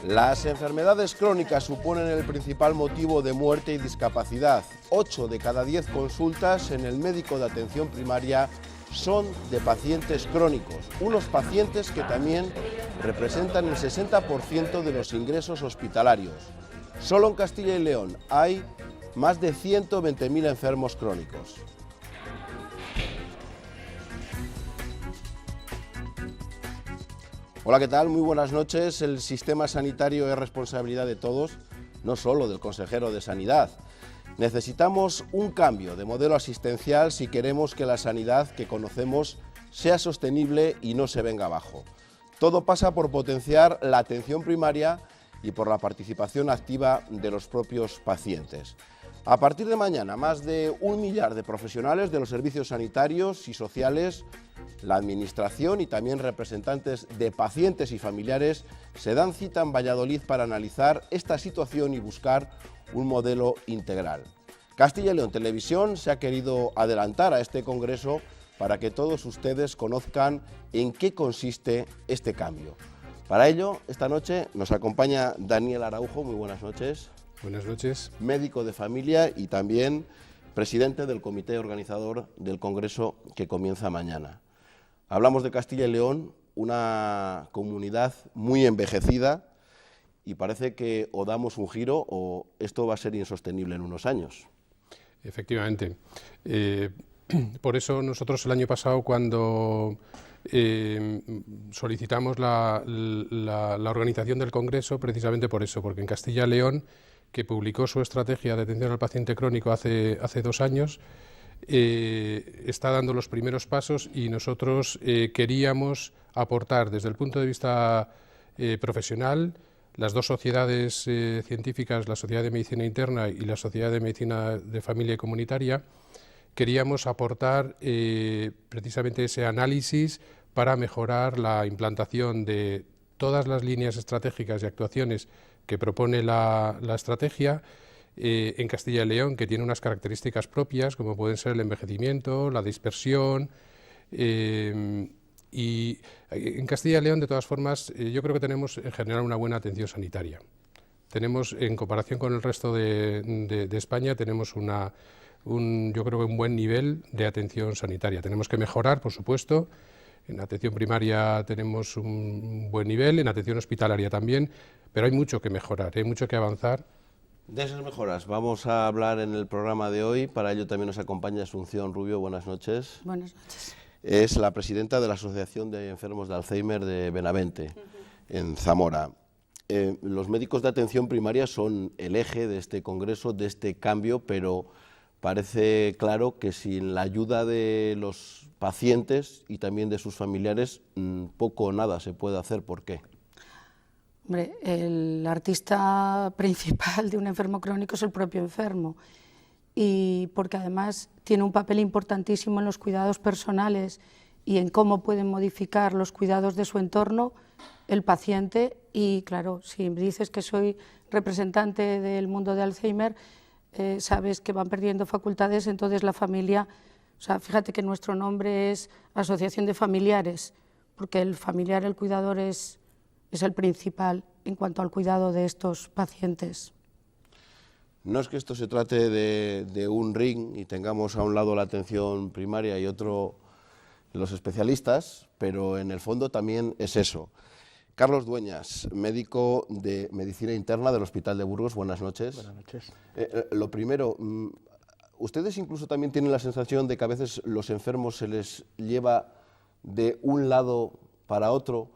Las enfermedades crónicas suponen el principal motivo de muerte y discapacidad. 8 de cada 10 consultas en el médico de atención primaria son de pacientes crónicos, unos pacientes que también representan el 60% de los ingresos hospitalarios. Solo en Castilla y León hay más de 120.000 enfermos crónicos. Hola, ¿qué tal? Muy buenas noches. El sistema sanitario es responsabilidad de todos, no solo del consejero de Sanidad. Necesitamos un cambio de modelo asistencial si queremos que la sanidad que conocemos sea sostenible y no se venga abajo. Todo pasa por potenciar la atención primaria y por la participación activa de los propios pacientes. A partir de mañana, más de 1 millar de profesionales de los servicios sanitarios y sociales, la Administración y también representantes de pacientes y familiares se dan cita en Valladolid para analizar esta situación y buscar un modelo integral. Castilla y León Televisión se ha querido adelantar a este congreso para que todos ustedes conozcan en qué consiste este cambio. Para ello, esta noche nos acompaña Daniel Araujo. Muy buenas noches. Buenas noches. Médico de familia y también presidente del comité organizador del congreso que comienza mañana. Hablamos de Castilla y León, una comunidad muy envejecida, y parece que o damos un giro o esto va a ser insostenible en unos años. Efectivamente. Por eso nosotros el año pasado, cuando solicitamos la organización del congreso, precisamente por eso, porque en Castilla y León, que publicó su estrategia de atención al paciente crónico hace 2 años, está dando los primeros pasos y nosotros queríamos aportar desde el punto de vista profesional. Las dos sociedades científicas, la Sociedad de Medicina Interna y la Sociedad de Medicina de Familia y Comunitaria, queríamos aportar precisamente ese análisis para mejorar la implantación de todas las líneas estratégicas y actuaciones que propone la estrategia en Castilla y León, que tiene unas características propias, como pueden ser el envejecimiento, la dispersión. Y en Castilla y León, de todas formas, yo creo que tenemos en general una buena atención sanitaria. Tenemos, en comparación con el resto de España, tenemos yo creo que un buen nivel de atención sanitaria. Tenemos que mejorar, por supuesto. En atención primaria tenemos un buen nivel, en atención hospitalaria también, pero hay mucho que mejorar, hay mucho que avanzar. De esas mejoras vamos a hablar en el programa de hoy. Para ello también nos acompaña Asunción Rubio. Buenas noches. Buenas noches. Es la presidenta de la Asociación de Enfermos de Alzheimer de Benavente, en Zamora. Los médicos de atención primaria son el eje de este congreso, de este cambio, pero parece claro que sin la ayuda de los pacientes y también de sus familiares, poco o nada se puede hacer. ¿Por qué? Hombre, el artista principal de un enfermo crónico es el propio enfermo, y porque además tiene un papel importantísimo en los cuidados personales y en cómo pueden modificar los cuidados de su entorno el paciente. Y claro, si dices que soy representante del mundo de Alzheimer, sabes que van perdiendo facultades, entonces la familia, o sea, fíjate que nuestro nombre es Asociación de Familiares, porque el familiar, el cuidador es el principal en cuanto al cuidado de estos pacientes. No es que esto se trate de un ring y tengamos a un lado la atención primaria y otro los especialistas, pero en el fondo también es eso. Carlos Dueñas, médico de Medicina Interna del Hospital de Burgos. Buenas noches. Buenas noches. Lo primero, ¿ustedes incluso también tienen la sensación de que a veces los enfermos se les lleva de un lado para otro?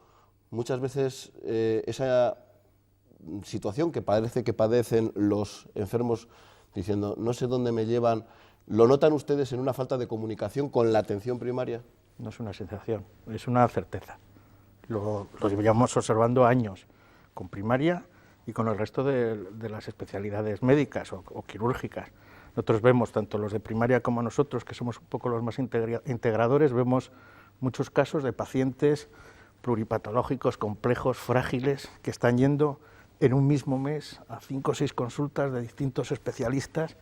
Muchas veces esa situación que parece que padecen los enfermos diciendo no sé dónde me llevan, ¿lo notan ustedes en una falta de comunicación con la atención primaria? No es una sensación, es una certeza. Lo llevamos observando años con primaria y con el resto de las especialidades médicas o quirúrgicas. Nosotros vemos, tanto los de primaria como nosotros, que somos un poco los más integradores, vemos muchos casos de pacientes pluripatológicos, complejos, frágiles, que están yendo en un mismo mes a 5 o 6 consultas de distintos especialistas,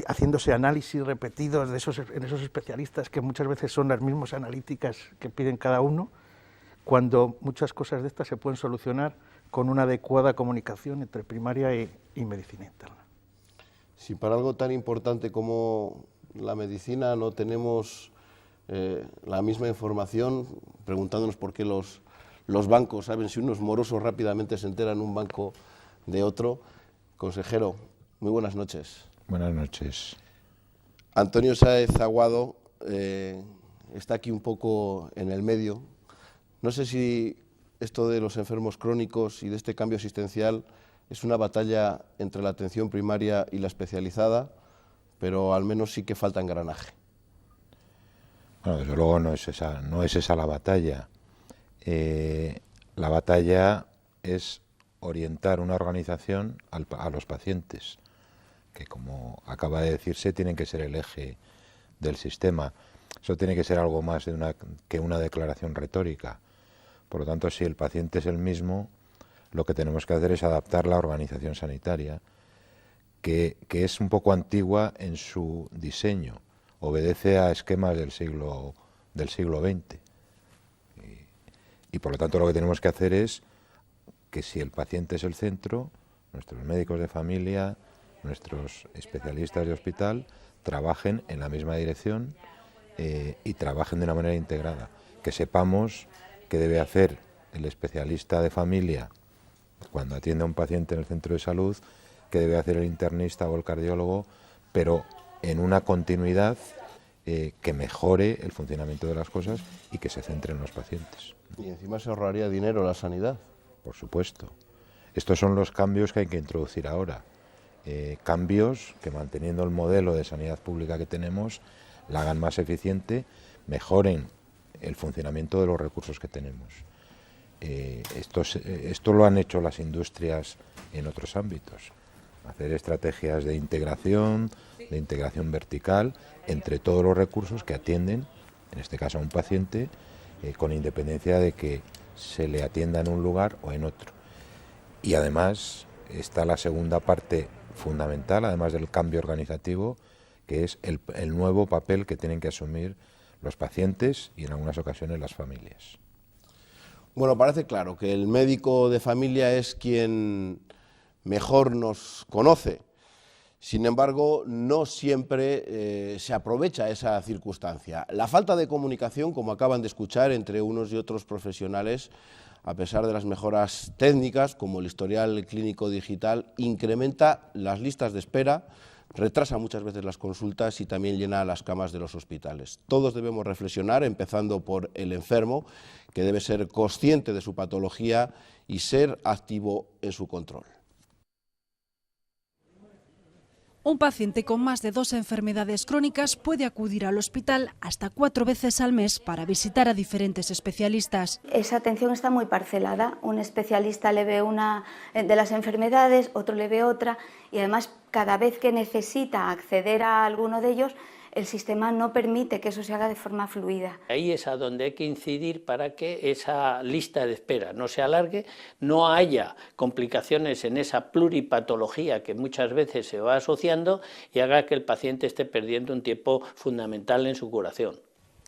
haciéndose análisis repetidos en esos especialistas, que muchas veces son las mismas analíticas que piden cada uno, cuando muchas cosas de estas se pueden solucionar con una adecuada comunicación entre primaria y medicina interna. Si para algo tan importante como la medicina no tenemos la misma información, preguntándonos por qué los bancos saben si unos morosos rápidamente se enteran un banco de otro. Consejero, muy buenas noches. Buenas noches. Antonio Sáez Aguado está aquí un poco en el medio. No sé si esto de los enfermos crónicos y de este cambio asistencial es una batalla entre la atención primaria y la especializada, pero al menos sí que falta engranaje. Bueno, desde luego no es esa la batalla. La batalla es orientar una organización a los pacientes, que como acaba de decirse tienen que ser el eje del sistema. Eso tiene que ser algo más que una declaración retórica. Por lo tanto, si el paciente es el mismo, lo que tenemos que hacer es adaptar la organización sanitaria, que es un poco antigua en su diseño, obedece a esquemas del siglo XX. Y por lo tanto lo que tenemos que hacer es que si el paciente es el centro, nuestros médicos de familia, nuestros especialistas de hospital, trabajen en la misma dirección y trabajen de una manera integrada. Que sepamos qué debe hacer el especialista de familia cuando atiende a un paciente en el centro de salud, qué debe hacer el internista o el cardiólogo, pero en una continuidad que mejore el funcionamiento de las cosas y que se centre en los pacientes. Y encima se ahorraría dinero la sanidad. Por supuesto. Estos son los cambios que hay que introducir ahora. Cambios que, manteniendo el modelo de sanidad pública que tenemos, la hagan más eficiente, mejoren el funcionamiento de los recursos que tenemos. Esto lo han hecho las industrias en otros ámbitos. Hacer estrategias de integración vertical entre todos los recursos que atienden, en este caso a un paciente, con independencia de que se le atienda en un lugar o en otro. Y además está la segunda parte fundamental, además del cambio organizativo, que es el nuevo papel que tienen que asumir los pacientes y en algunas ocasiones las familias. Bueno, parece claro que el médico de familia es quien mejor nos conoce. Sin embargo, no siempre se aprovecha esa circunstancia. La falta de comunicación, como acaban de escuchar, entre unos y otros profesionales, a pesar de las mejoras técnicas, como el historial clínico digital, incrementa las listas de espera, retrasa muchas veces las consultas y también llena las camas de los hospitales. Todos debemos reflexionar, empezando por el enfermo, que debe ser consciente de su patología y ser activo en su control. Un paciente con más de 2 enfermedades crónicas puede acudir al hospital hasta 4 veces al mes para visitar a diferentes especialistas. Esa atención está muy parcelada. Un especialista le ve una de las enfermedades, otro le ve otra, y además cada vez que necesita acceder a alguno de ellos, el sistema no permite que eso se haga de forma fluida. Ahí es a donde hay que incidir para que esa lista de espera no se alargue, no haya complicaciones en esa pluripatología que muchas veces se va asociando y haga que el paciente esté perdiendo un tiempo fundamental en su curación.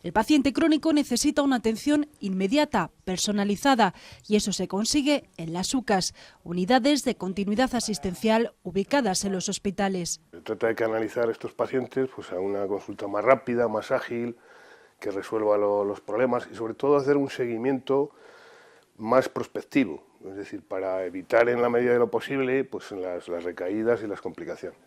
El paciente crónico necesita una atención inmediata, personalizada, y eso se consigue en las UCAs, unidades de continuidad asistencial ubicadas en los hospitales. Se trata de canalizar a estos pacientes a una consulta más rápida, más ágil, que resuelva los problemas y sobre todo hacer un seguimiento más prospectivo, es decir, para evitar en la medida de lo posible las recaídas y las complicaciones.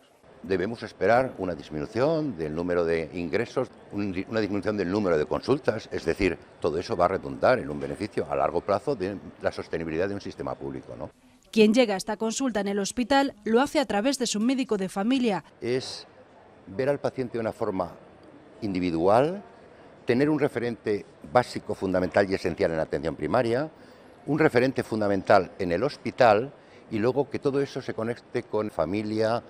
Debemos esperar una disminución del número de ingresos, una disminución del número de consultas, es decir, todo eso va a redundar en un beneficio a largo plazo de la sostenibilidad de un sistema público, ¿no? Quien llega a esta consulta en el hospital lo hace a través de su médico de familia. Es ver al paciente de una forma individual, tener un referente básico, fundamental y esencial en la atención primaria, un referente fundamental en el hospital y luego que todo eso se conecte con familia,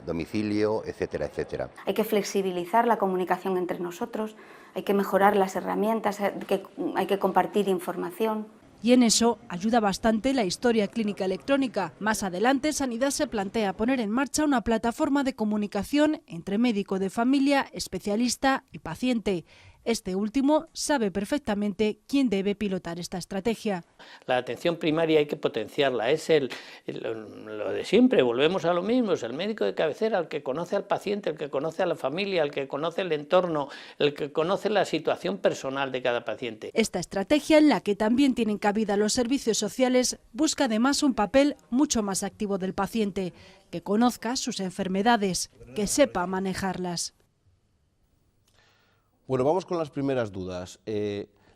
domicilio, etcétera, etcétera. Hay que flexibilizar la comunicación entre nosotros, hay que mejorar las herramientas, hay que compartir información. Y en eso ayuda bastante la historia clínica electrónica. Más adelante, Sanidad se plantea poner en marcha una plataforma de comunicación entre médico de familia, especialista y paciente. Este último sabe perfectamente quién debe pilotar esta estrategia. La atención primaria hay que potenciarla, es lo de siempre, volvemos a lo mismo, es el médico de cabecera, el que conoce al paciente, el que conoce a la familia, el que conoce el entorno, el que conoce la situación personal de cada paciente. Esta estrategia, en la que también tienen cabida los servicios sociales, busca además un papel mucho más activo del paciente, que conozca sus enfermedades, que sepa manejarlas. Bueno, vamos con las primeras dudas.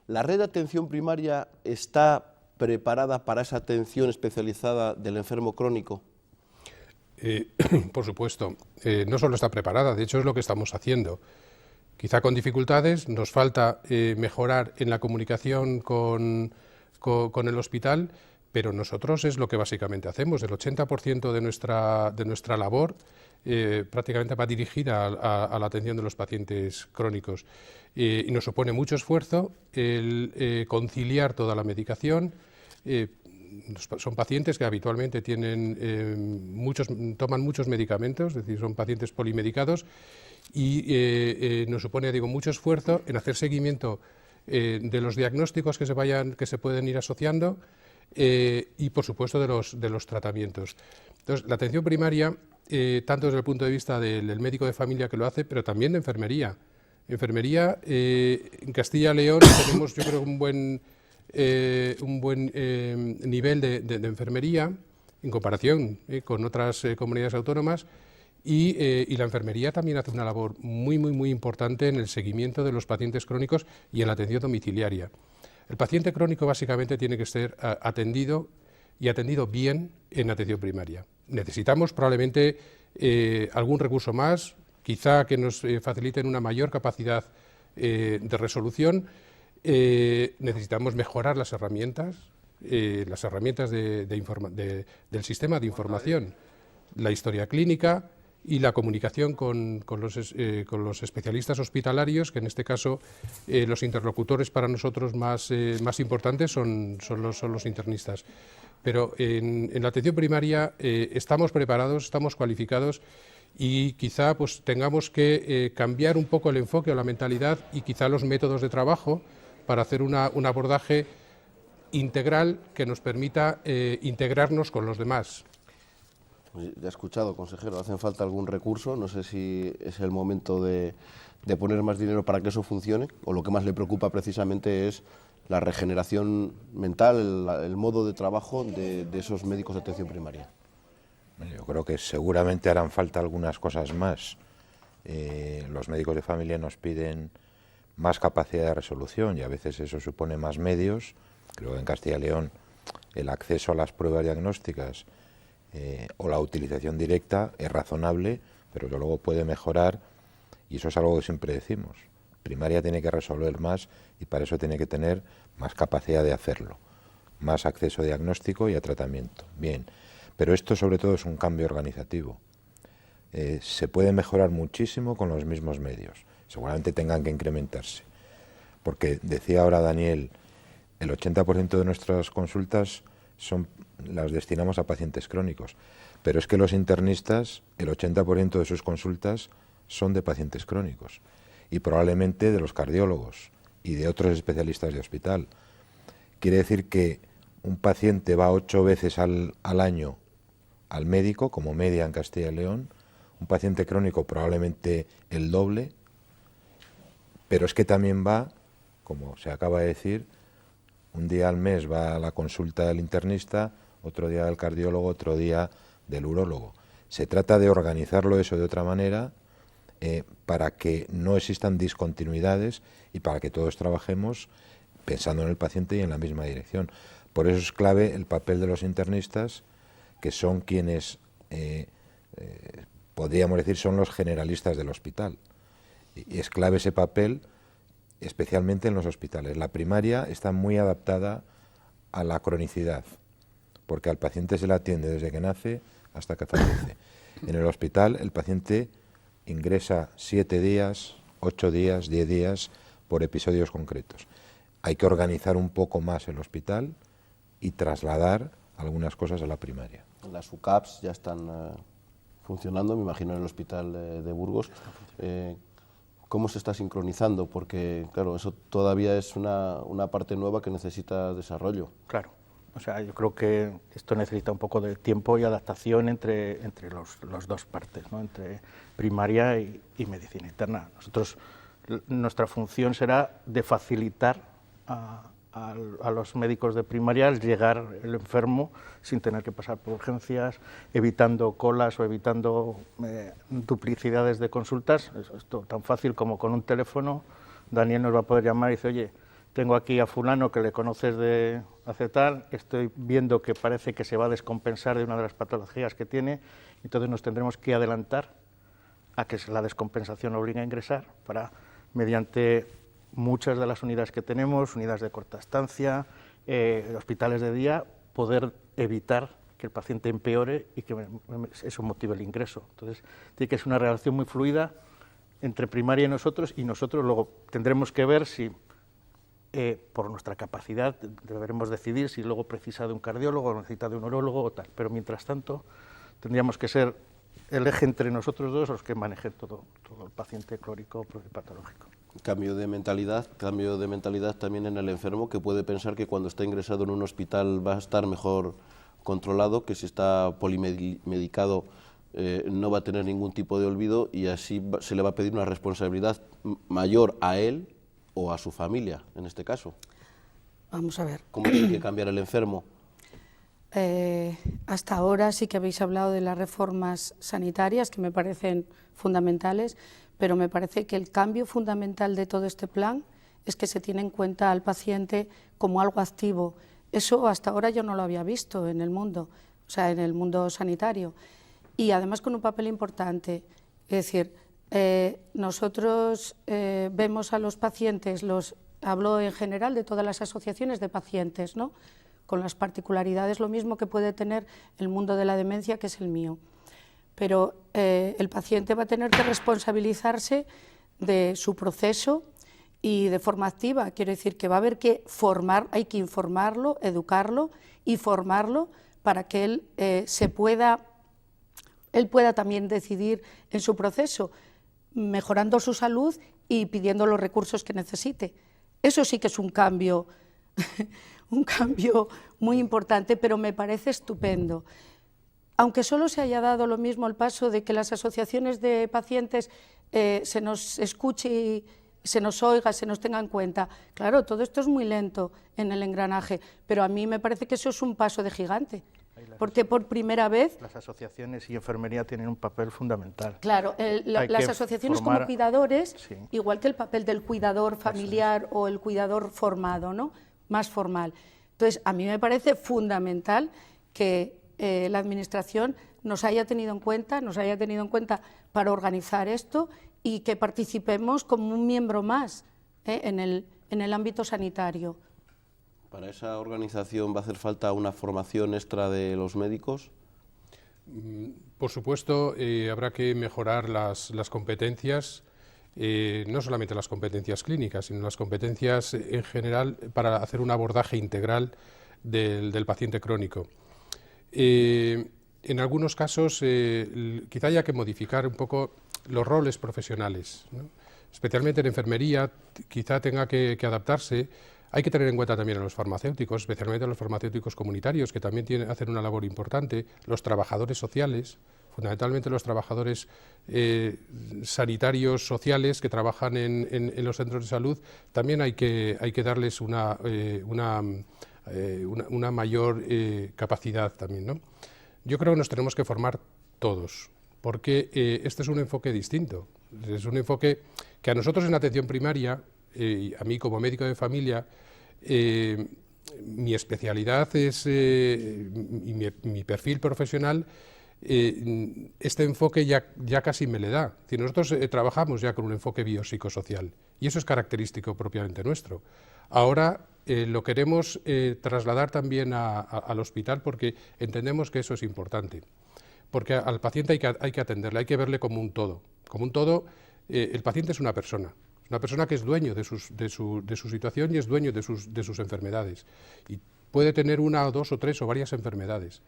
¿La red de atención primaria está preparada para esa atención especializada del enfermo crónico? Por supuesto, no solo está preparada, de hecho es lo que estamos haciendo. Quizá con dificultades, nos falta mejorar en la comunicación con el hospital, pero nosotros es lo que básicamente hacemos. El 80% de nuestra labor prácticamente va dirigida a la atención de los pacientes crónicos y nos supone mucho esfuerzo el conciliar toda la medicación. Son pacientes que habitualmente toman muchos medicamentos, es decir, son pacientes polimedicados y nos supone, digo, mucho esfuerzo en hacer seguimiento de los diagnósticos que se pueden ir asociando y, por supuesto, de los tratamientos. Entonces, la atención primaria, tanto desde el punto de vista del médico de familia que lo hace, pero también de enfermería. Enfermería, en Castilla y León tenemos, yo creo, un buen nivel de enfermería en comparación con otras comunidades autónomas y la enfermería también hace una labor muy importante en el seguimiento de los pacientes crónicos y en la atención domiciliaria. El paciente crónico básicamente tiene que ser atendido y atendido bien en atención primaria. Necesitamos probablemente algún recurso más, quizá que nos faciliten una mayor capacidad de resolución. Necesitamos mejorar las herramientas del sistema de información, la historia clínica y la comunicación con los especialistas hospitalarios, que en este caso los interlocutores para nosotros más importantes son los internistas. Pero en la atención primaria estamos preparados, estamos cualificados y quizá pues tengamos que cambiar un poco el enfoque o la mentalidad y quizá los métodos de trabajo para hacer un abordaje integral que nos permita integrarnos con los demás. Ya he escuchado, consejero, hacen falta algún recurso, no sé si es el momento de poner más dinero para que eso funcione, o lo que más le preocupa precisamente es la regeneración mental, el modo de trabajo de esos médicos de atención primaria. Yo creo que seguramente harán falta algunas cosas más. Los médicos de familia nos piden más capacidad de resolución y a veces eso supone más medios. Creo que en Castilla y León el acceso a las pruebas diagnósticas o la utilización directa es razonable, pero que luego puede mejorar y eso es algo que siempre decimos. Primaria tiene que resolver más y para eso tiene que tener más capacidad de hacerlo, más acceso a diagnóstico y a tratamiento. Bien, pero esto sobre todo es un cambio organizativo. Se puede mejorar muchísimo con los mismos medios, seguramente tengan que incrementarse, porque decía ahora Daniel, el 80% de nuestras consultas las destinamos a pacientes crónicos, pero es que los internistas, el 80% de sus consultas son de pacientes crónicos y probablemente de los cardiólogos y de otros especialistas de hospital. Quiere decir que un paciente va 8 veces al año al médico, como media en Castilla y León, un paciente crónico probablemente el doble, pero es que también va, como se acaba de decir, un día al mes va a la consulta del internista, otro día del cardiólogo, otro día del urólogo. Se trata de organizarlo eso de otra manera para que no existan discontinuidades y para que todos trabajemos pensando en el paciente y en la misma dirección. Por eso es clave el papel de los internistas, que son quienes, podríamos decir, son los generalistas del hospital. Y es clave ese papel, especialmente en los hospitales. La primaria está muy adaptada a la cronicidad, porque al paciente se le atiende desde que nace hasta que fallece. En el hospital el paciente ingresa 7 días, 8 días, 10 días, por episodios concretos. Hay que organizar un poco más el hospital y trasladar algunas cosas a la primaria. Las UCAPs ya están funcionando, me imagino, en el hospital de Burgos. ¿Cómo se está sincronizando? Porque, claro, eso todavía es una parte nueva que necesita desarrollo. Claro, o sea, yo creo que esto necesita un poco de tiempo y adaptación entre los dos partes, ¿no? Entre primaria y medicina interna. Nuestra función será de facilitar a los médicos de primaria al llegar el enfermo sin tener que pasar por urgencias, evitando colas o evitando duplicidades de consultas. Esto tan fácil como con un teléfono. Daniel nos va a poder llamar y dice, oye, tengo aquí a fulano que le conoces de hace tal, estoy viendo que parece que se va a descompensar de una de las patologías que tiene, entonces nos tendremos que adelantar a que la descompensación obliga a ingresar para, mediante muchas de las unidades que tenemos, unidades de corta estancia, hospitales de día, poder evitar que el paciente empeore y que eso motive el ingreso. Entonces, tiene que ser una relación muy fluida entre primaria y nosotros luego tendremos que ver si, por nuestra capacidad, deberemos decidir si luego precisa de un cardiólogo o necesita de un urólogo o tal. Pero mientras tanto, tendríamos que ser el eje entre nosotros dos los que manejen todo el paciente crónico o pluripatológico. Cambio de mentalidad también en el enfermo, que puede pensar que cuando está ingresado en un hospital va a estar mejor controlado, que si está polimedicado no va a tener ningún tipo de olvido y así se le va a pedir una responsabilidad mayor a él o a su familia, en este caso. Vamos a ver. ¿Cómo tiene que cambiar el enfermo? Hasta ahora sí que habéis hablado de las reformas sanitarias, que me parecen fundamentales, pero me parece que el cambio fundamental de todo este plan es que se tiene en cuenta al paciente como algo activo. Eso hasta ahora yo no lo había visto en el mundo, o sea, en el mundo sanitario. Y además con un papel importante, es decir, nosotros vemos a los pacientes, hablo en general de todas las asociaciones de pacientes, ¿no?, con las particularidades, lo mismo que puede tener el mundo de la demencia, que es el mío. Pero el paciente va a tener que responsabilizarse de su proceso y de forma activa. Quiero decir que va a haber que hay que informarlo, educarlo y formarlo para que él pueda también decidir en su proceso, mejorando su salud y pidiendo los recursos que necesite. Eso sí que es un cambio, un cambio muy importante, pero me parece estupendo. Aunque solo se haya dado lo mismo el paso de que las asociaciones de pacientes se nos escuche y se nos oiga, se nos tenga en cuenta. Claro, todo esto es muy lento en el engranaje, pero a mí me parece que eso es un paso de gigante, porque por primera vez... Las asociaciones y enfermería tienen un papel fundamental. Claro, las asociaciones como cuidadores, sí, igual que el papel del cuidador familiar o el cuidador formado, ¿no?, más formal. Entonces, a mí me parece fundamental que la Administración nos haya tenido en cuenta para organizar esto y que participemos como un miembro más en el ámbito sanitario. ¿Para esa organización va a hacer falta una formación extra de los médicos? Por supuesto, habrá que mejorar las competencias, no solamente las competencias clínicas, sino las competencias en general para hacer un abordaje integral del paciente crónico. En algunos casos quizá haya que modificar un poco los roles profesionales, ¿no? Especialmente en enfermería quizá tenga que adaptarse. Hay que tener en cuenta también a los farmacéuticos, especialmente a los farmacéuticos comunitarios, que también hacen una labor importante, los trabajadores sociales, fundamentalmente los trabajadores sanitarios sociales que trabajan en los centros de salud, también hay que darles una mayor capacidad también, ¿no? Yo creo que nos tenemos que formar todos, porque este es un enfoque distinto, es un enfoque que a nosotros en atención primaria, a mí como médico de familia, mi especialidad es, y mi perfil profesional, este enfoque ya casi me le da. Nosotros trabajamos ya con un enfoque biopsicosocial y eso es característico propiamente nuestro. Ahora lo queremos trasladar también al hospital porque entendemos que eso es importante, porque al paciente hay que atenderle, hay que verle como un todo. Como un todo, el paciente es una persona Es una persona que es dueño de su situación y es dueño de sus enfermedades. Y puede tener una o dos o tres o varias enfermedades.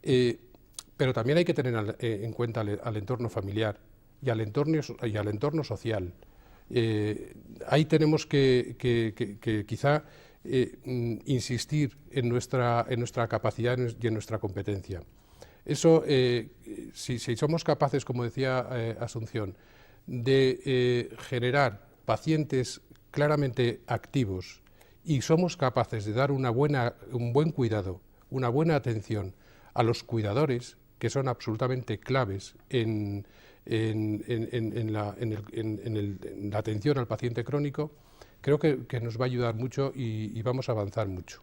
Pero también hay que tener en cuenta al entorno familiar y al entorno social. Ahí tenemos que quizá insistir en nuestra capacidad y en nuestra competencia. Eso, si somos capaces, como decía Asunción, de generar pacientes claramente activos y somos capaces de dar un buen cuidado, una buena atención a los cuidadores, que son absolutamente claves en la atención al paciente crónico, creo que nos va a ayudar mucho y vamos a avanzar mucho.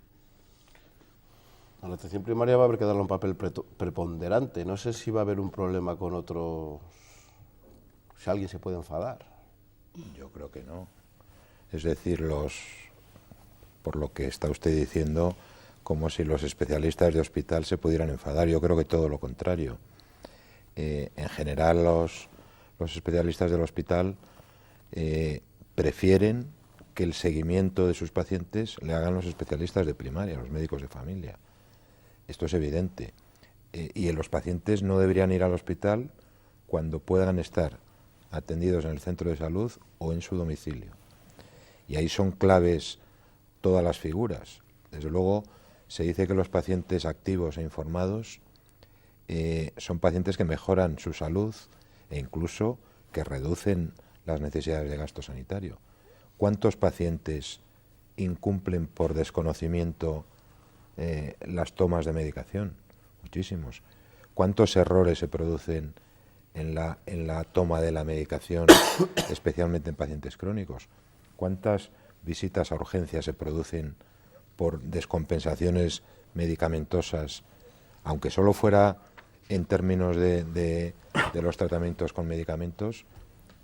A la atención primaria va a haber que darle un papel preponderante. No sé si va a haber un problema con otros, si alguien se puede enfadar. Yo creo que no. Es decir, por lo que está usted diciendo, como si los especialistas de hospital se pudieran enfadar. Yo creo que todo lo contrario. En general, los especialistas del hospital prefieren que el seguimiento de sus pacientes le hagan los especialistas de primaria, los médicos de familia. Esto es evidente. Y los pacientes no deberían ir al hospital cuando puedan estar atendidos en el centro de salud o en su domicilio. Y ahí son claves todas las figuras. Desde luego, se dice que los pacientes activos e informados son pacientes que mejoran su salud e incluso que reducen las necesidades de gasto sanitario. ¿Cuántos pacientes incumplen por desconocimiento las tomas de medicación? Muchísimos. ¿Cuántos errores se producen en la toma de la medicación, especialmente en pacientes crónicos? ¿Cuántas visitas a urgencias se producen por descompensaciones medicamentosas, aunque solo fuera en términos de los tratamientos con medicamentos?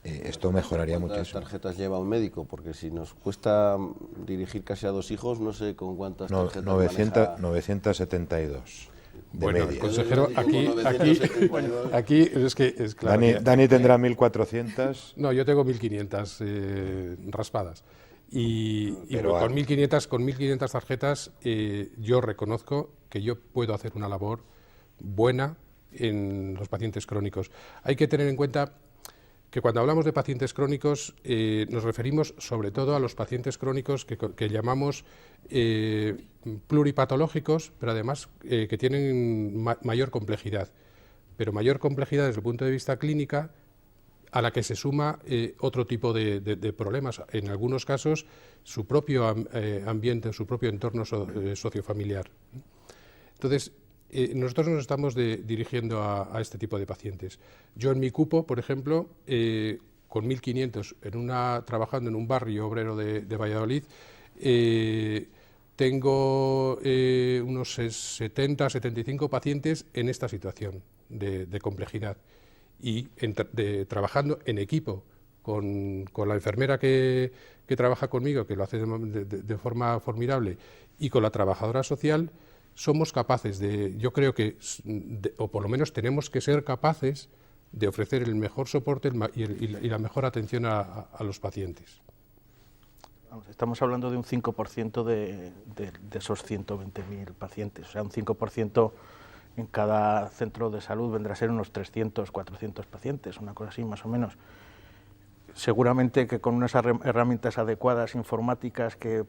Esto mejoraría muchísimo. ¿Cuántas tarjetas lleva un médico? Porque si nos cuesta dirigir casi a 2 hijos, no sé con cuántas tarjetas 972. Bueno, el consejero, aquí es que es claro. Dani tendrá 1.400. No, yo tengo 1.500 raspadas. Pero con 1.500 tarjetas yo reconozco que yo puedo hacer una labor buena en los pacientes crónicos. Hay que tener en cuenta que cuando hablamos de pacientes crónicos nos referimos sobre todo a los pacientes crónicos que llamamos pluripatológicos, pero además que tienen mayor complejidad. Pero mayor complejidad desde el punto de vista clínica, a la que se suma otro tipo de problemas, en algunos casos su propio ambiente, su propio entorno sociofamiliar. Entonces, nosotros nos estamos dirigiendo a este tipo de pacientes. Yo en mi cupo, por ejemplo, con 1.500, trabajando en un barrio obrero de Valladolid, tengo unos 70, 75 pacientes en esta situación de complejidad. Y trabajando en equipo con la enfermera que trabaja conmigo, que lo hace de forma formidable, y con la trabajadora social, somos capaces yo creo que, o por lo menos tenemos que ser capaces de ofrecer el mejor soporte y la mejor atención a los pacientes. Estamos hablando de un 5% de esos 120.000 pacientes, o sea, un 5% en cada centro de salud vendrá a ser unos 300, 400 pacientes, una cosa así más o menos. Seguramente que con unas herramientas adecuadas, informáticas, que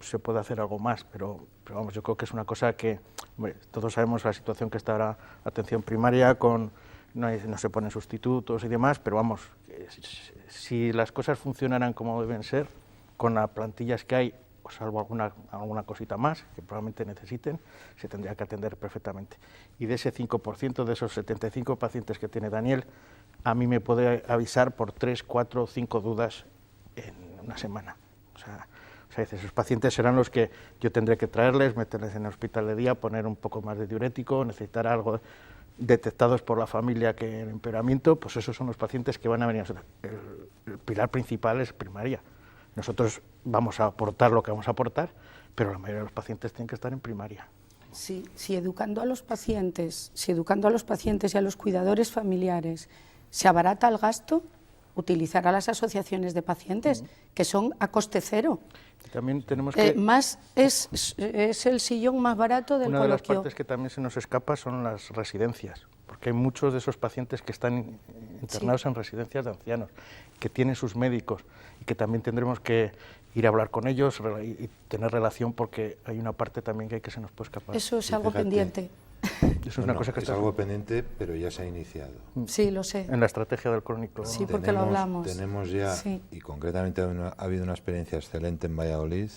se puede hacer algo más, pero vamos, yo creo que es una cosa que, hombre, todos sabemos la situación que está ahora atención primaria, no se ponen sustitutos y demás, pero vamos, si las cosas funcionaran como deben ser, con las plantillas que hay, o salvo alguna cosita más que probablemente necesiten, se tendría que atender perfectamente. Y de ese 5%, de esos 75 pacientes que tiene Daniel, a mí me puede avisar por 3, 4, 5 dudas en una semana. O sea, esos pacientes serán los que yo tendré que traerles, meterles en el hospital de día, poner un poco más de diurético, necesitar algo detectados por la familia que el empeoramiento, pues esos son los pacientes que van a venir. El pilar principal es primaria. Nosotros vamos a aportar lo que vamos a aportar, pero la mayoría de los pacientes tienen que estar en primaria. Sí, si educando a los pacientes y a los cuidadores familiares se abarata el gasto, utilizar a las asociaciones de pacientes, que son a coste cero. También tenemos que... es el sillón más barato del coloquio. Una de las partes que también se nos escapa son las residencias, porque hay muchos de esos pacientes que están internados en residencias de ancianos, que tienen sus médicos y que también tendremos que ir a hablar con ellos y tener relación, porque hay una parte también que se nos puede escapar. Eso es algo pendiente. Eso es una cosa que es algo pendiente, pero ya se ha iniciado. Sí, lo sé. En la estrategia del crónico. Sí, porque lo hablamos. Tenemos ya, y concretamente ha habido una experiencia excelente en Valladolid,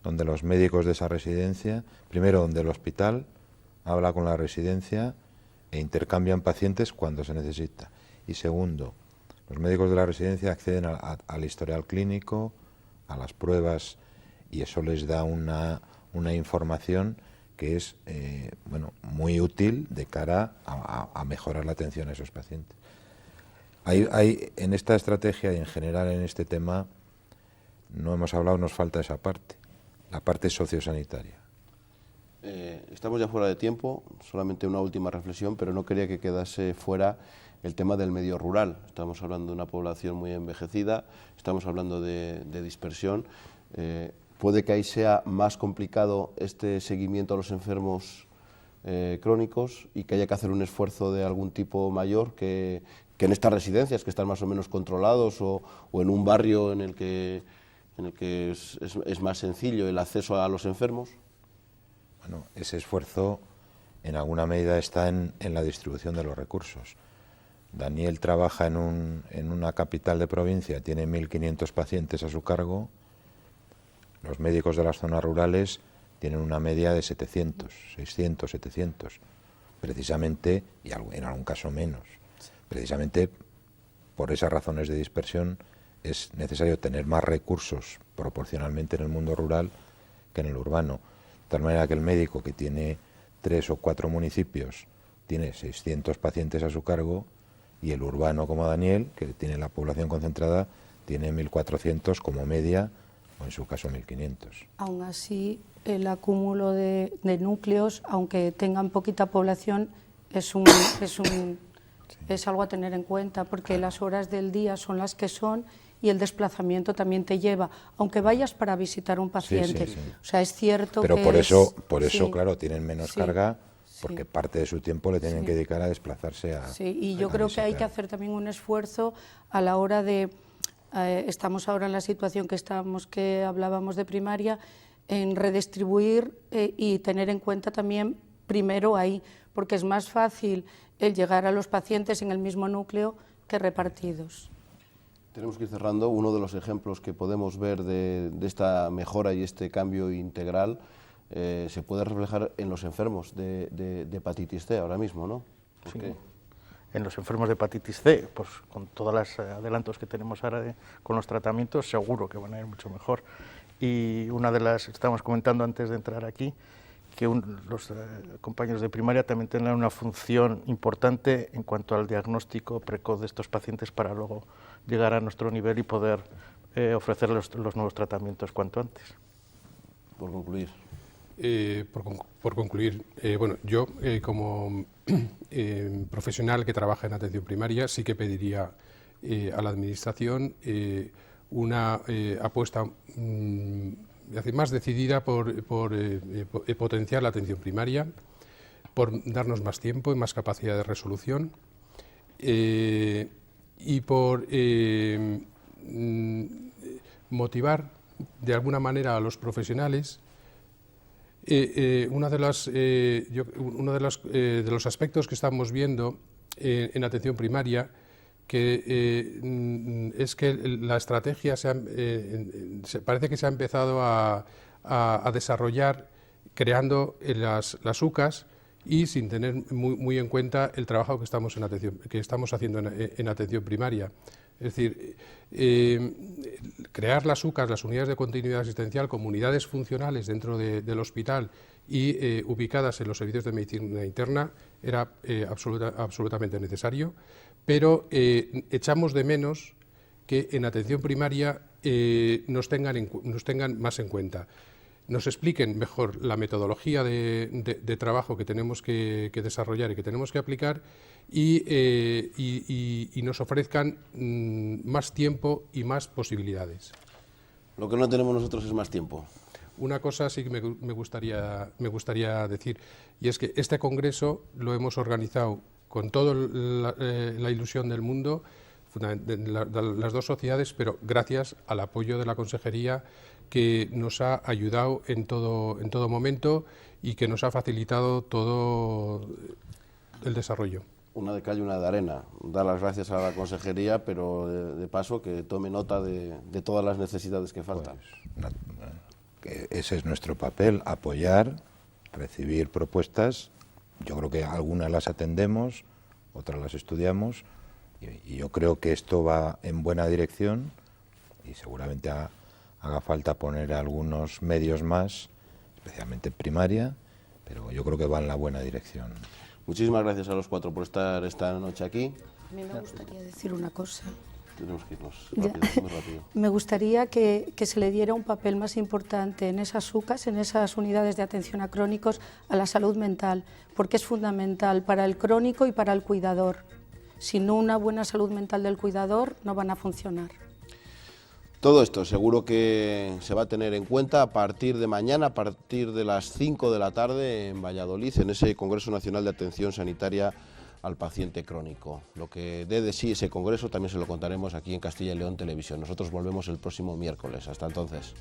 donde los médicos de esa residencia, primero donde el hospital habla con la residencia e intercambian pacientes cuando se necesita. Y segundo, los médicos de la residencia acceden al historial clínico, a las pruebas, y eso les da una información que es muy útil de cara a mejorar la atención a esos pacientes. Hay en esta estrategia y en general en este tema, no hemos hablado, nos falta esa parte, la parte sociosanitaria. Estamos ya fuera de tiempo, solamente una última reflexión, pero no quería que quedase fuera el tema del medio rural. Estamos hablando de una población muy envejecida, estamos hablando de dispersión. Puede que ahí sea más complicado este seguimiento a los enfermos crónicos y que haya que hacer un esfuerzo de algún tipo mayor que en estas residencias que están más o menos controlados o en un barrio en el que es más sencillo el acceso a los enfermos. Bueno, ese esfuerzo en alguna medida está en la distribución de los recursos. Daniel trabaja en una capital de provincia, tiene 1.500 pacientes a su cargo. Los médicos de las zonas rurales tienen una media de 700, 600, 700, precisamente, y en algún caso menos. Precisamente por esas razones de dispersión es necesario tener más recursos proporcionalmente en el mundo rural que en el urbano. De tal manera que el médico que tiene 3 o 4 municipios tiene 600 pacientes a su cargo, y el urbano como Daniel, que tiene la población concentrada, tiene 1.400 como media, o en su caso 1.500. Aún así, el acúmulo de núcleos, aunque tengan poquita población, es algo a tener en cuenta, porque las horas del día son las que son y el desplazamiento también te lleva, aunque vayas para visitar a un paciente. Sí. O sea, es cierto pero que por eso, claro, tienen menos carga, porque parte de su tiempo le tienen que dedicar a desplazarse a... Sí, y yo creo que hay que hacer también un esfuerzo a la hora de... estamos ahora en la situación que hablábamos de primaria, en redistribuir y tener en cuenta también primero ahí, porque es más fácil el llegar a los pacientes en el mismo núcleo que repartidos. Tenemos que ir cerrando. Uno de los ejemplos que podemos ver de esta mejora y este cambio integral se puede reflejar en los enfermos de hepatitis C ahora mismo, ¿no? Sí. En los enfermos de hepatitis C, pues con todos los adelantos que tenemos ahora con los tratamientos, seguro que van a ir mucho mejor. Y una de las, estábamos comentando antes de entrar aquí, que los compañeros de primaria también tienen una función importante en cuanto al diagnóstico precoz de estos pacientes para luego llegar a nuestro nivel y poder ofrecerles los nuevos tratamientos cuanto antes. Por concluir. Por concluir, bueno, yo como profesional que trabaja en atención primaria sí que pediría a la Administración una apuesta más decidida por potenciar la atención primaria, por darnos más tiempo y más capacidad de resolución y por motivar de alguna manera a los profesionales. Uno de los aspectos que estamos viendo en atención primaria es que la estrategia parece que se ha empezado a desarrollar creando las UCAs y sin tener muy en cuenta el trabajo que estamos haciendo en atención primaria. Es decir, crear las UCAs, las unidades de continuidad asistencial, como unidades funcionales dentro del hospital y ubicadas en los servicios de medicina interna era absolutamente necesario, pero echamos de menos que en atención primaria nos tengan más en cuenta. nos expliquen mejor la metodología de trabajo que tenemos que desarrollar y que tenemos que aplicar y nos ofrezcan más tiempo y más posibilidades. Lo que no tenemos nosotros es más tiempo. Una cosa sí que me gustaría decir, y es que este congreso lo hemos organizado con toda la ilusión del mundo, las dos sociedades, pero gracias al apoyo de la Consejería, que nos ha ayudado en todo momento y que nos ha facilitado todo el desarrollo. Una de cal y una de arena. Dar las gracias a la Consejería, pero de paso que tome nota de todas las necesidades que faltan. Pues, que ese es nuestro papel, apoyar, recibir propuestas. Yo creo que algunas las atendemos, otras las estudiamos, y yo creo que esto va en buena dirección y seguramente haga falta poner algunos medios más, especialmente en primaria, pero yo creo que va en la buena dirección. Muchísimas gracias a los cuatro por estar esta noche aquí. A mí me gustaría decir una cosa. Tenemos que irnos rápido, muy rápido. Me gustaría que se le diera un papel más importante en esas UCAs, en esas unidades de atención a crónicos, a la salud mental, porque es fundamental para el crónico y para el cuidador. Sin una buena salud mental del cuidador no van a funcionar. Todo esto seguro que se va a tener en cuenta a partir de mañana, a partir de las 5 de la tarde en Valladolid, en ese Congreso Nacional de Atención Sanitaria al Paciente Crónico. Lo que dé de sí ese congreso también se lo contaremos aquí en Castilla y León Televisión. Nosotros volvemos el próximo miércoles. Hasta entonces.